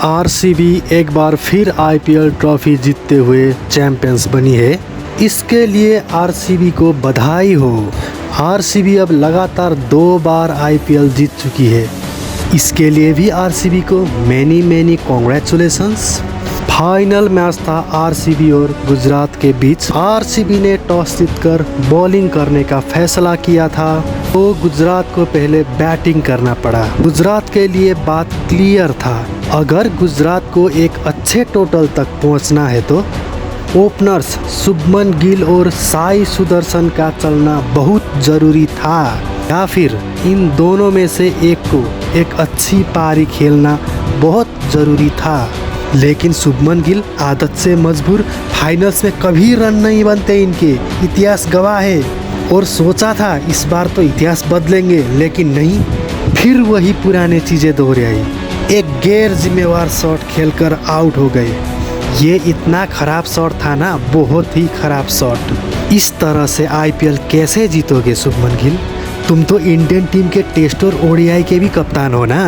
RCB एक बार फिर IPL trophy जीतते हुए चैंपियंस बनी है। इसके लिए आरसीबी को बधाई हो। आरसीबी अब लगातार 2 बार आईपीएल जीत चुकी है। इसके लिए भी आरसीबी को मैनी कॉन्ग्रेचुलेशंस। फाइनल मैच था आरसीबी और गुजरात के बीच। आरसीबी ने टॉस जीतकर बॉलिंग करने का फैसला किया था, तो गुजरात को पहले बैटिंग करना पड़ा। गुजरात के लिए बात क्लियर था, अगर गुजरात को एक अच्छे टोटल तक पहुंचना है तो ओपनर्स शुभमन गिल और साई सुदर्शन का चलना बहुत ज़रूरी था, या फिर इन दोनों में से एक को एक अच्छी पारी खेलना बहुत ज़रूरी था। लेकिन शुभमन गिल आदत से मजबूर, फाइनल्स में कभी रन नहीं बनते इनके, इतिहास गवाह है। और सोचा था इस बार तो इतिहास बदलेंगे, लेकिन नहीं, फिर वही पुराने चीज़ें दोहराई। एक गैर जिम्मेवार शॉट खेलकर आउट हो गए। ये इतना ख़राब शॉट था ना, बहुत ही ख़राब शॉट। इस तरह से आईपीएल कैसे जीतोगे शुभमन गिल? तुम तो इंडियन टीम के टेस्ट और ओडीआई के भी कप्तान हो ना।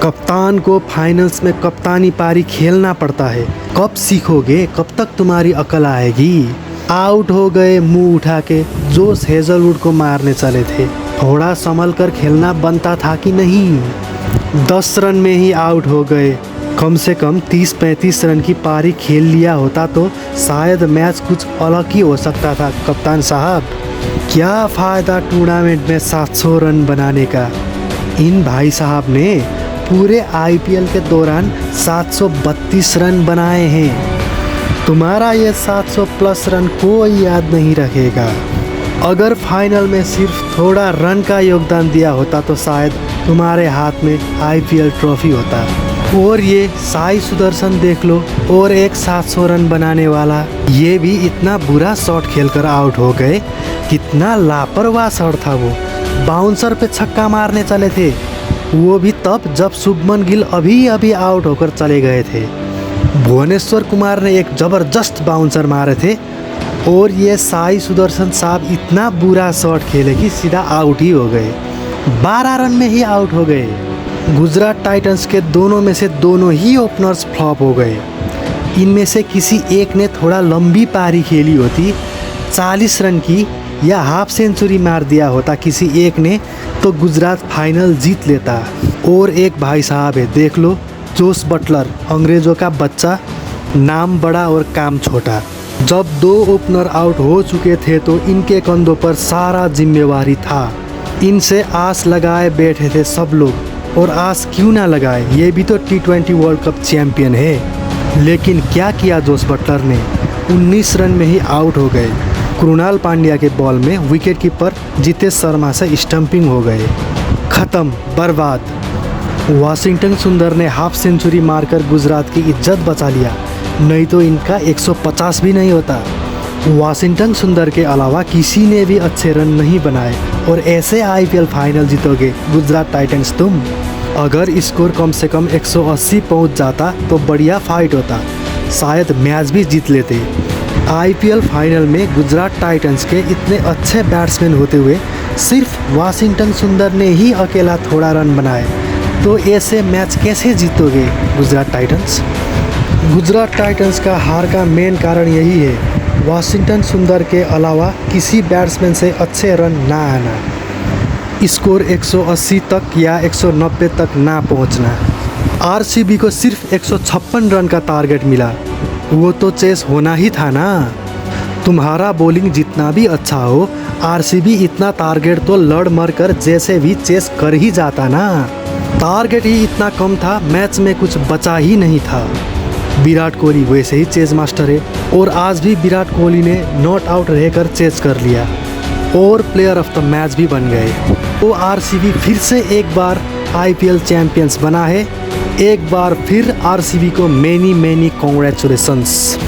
कप्तान को फाइनल्स में कप्तानी पारी खेलना पड़ता है। कब सीखोगे? कब तक तुम्हारी अकल आएगी? आउट हो गए मुंह उठा के, जोश हेजलवुड को मारने चले थे। थोड़ा संभल कर खेलना बनता था कि नहीं? 10 रन में ही आउट हो गए। कम से कम 30-35 रन की पारी खेल लिया होता तो शायद मैच कुछ अलग ही हो सकता था। कप्तान साहब, क्या फ़ायदा टूर्नामेंट में 700 रन बनाने का? इन भाई साहब ने पूरे आईपीएल के दौरान 732 रन बनाए हैं। तुम्हारा ये 700 प्लस रन कोई याद नहीं रखेगा। अगर फाइनल में सिर्फ थोड़ा रन का योगदान दिया होता तो शायद तुम्हारे हाथ में आईपीएल ट्रॉफी होता। और ये साई सुदर्शन देख लो, और एक 700 रन बनाने वाला, ये भी इतना बुरा शॉट खेलकर आउट हो गए। कितना लापरवाह शॉट था वो। बाउंसर पे छक्का मारने चले थे, वो भी तब जब शुभमन गिल अभी आउट होकर चले गए थे। भुवनेश्वर कुमार ने एक ज़बरदस्त बाउंसर मारे थे, और ये साई सुदर्शन साहब इतना बुरा शॉट खेले कि सीधा आउट ही हो गए। 12 रन में ही आउट हो गए। गुजरात टाइटंस के दोनों में से दोनों ही ओपनर्स फ्लॉप हो गए। इनमें से किसी एक ने थोड़ा लंबी पारी खेली होती, 40 रन की, या हाफ सेंचुरी मार दिया होता किसी एक ने, तो गुजरात फाइनल जीत लेता। और एक भाई साहब है, देख लो, जोस बटलर, अंग्रेज़ों का बच्चा, नाम बड़ा और काम छोटा। जब 2 ओपनर आउट हो चुके थे तो इनके कंधों पर सारा जिम्मेवारी था। इनसे आस लगाए बैठे थे सब लोग, और आस क्यों ना लगाए, ये भी तो T20 वर्ल्ड कप चैम्पियन है। लेकिन क्या किया जोस बटलर ने? 19 रन में ही आउट हो गए। कृणाल पांड्या के बॉल में विकेट कीपर जितेश शर्मा से स्टंपिंग हो गए। ख़त्म, बर्बाद। वाशिंगटन सुंदर ने हाफ सेंचुरी मारकर गुजरात की इज्जत बचा लिया, नहीं तो इनका 150 भी नहीं होता। वाशिंगटन सुंदर के अलावा किसी ने भी अच्छे रन नहीं बनाए, और ऐसे आईपीएल फाइनल जीतोगे गुजरात टाइटंस तुम? अगर स्कोर कम से कम 180 पहुंच जाता तो बढ़िया फाइट होता, शायद मैच भी जीत लेते। आईपीएल फाइनल में गुजरात टाइटंस के इतने अच्छे बैट्समैन होते हुए सिर्फ वाशिंगटन सुंदर ने ही अकेला थोड़ा रन बनाए, तो ऐसे मैच कैसे जीतोगे गुजरात टाइटंस? गुजरात टाइटंस का हार का मेन कारण यही है, वाशिंगटन सुंदर के अलावा किसी बैट्समैन से अच्छे रन ना आना, स्कोर 180 तक या 190 तक ना पहुंचना। आरसीबी को सिर्फ 156 रन का टारगेट मिला, वो तो चेस होना ही था ना। तुम्हारा बॉलिंग जितना भी अच्छा हो, आरसीबी इतना टारगेट तो लड़ मर कर जैसे भी चेस कर ही जाता ना। टारगेट ही इतना कम था, मैच में कुछ बचा ही नहीं था। विराट कोहली वैसे ही चेस मास्टर है, और आज भी विराट कोहली ने नॉट आउट रहकर चेस कर लिया, और प्लेयर ऑफ द मैच भी बन गए। तो आरसीबी फिर से एक बार आईपीएल चैंपियंस बना है। एक बार फिर आरसीबी को मैनी कॉन्ग्रेचुलेशंस।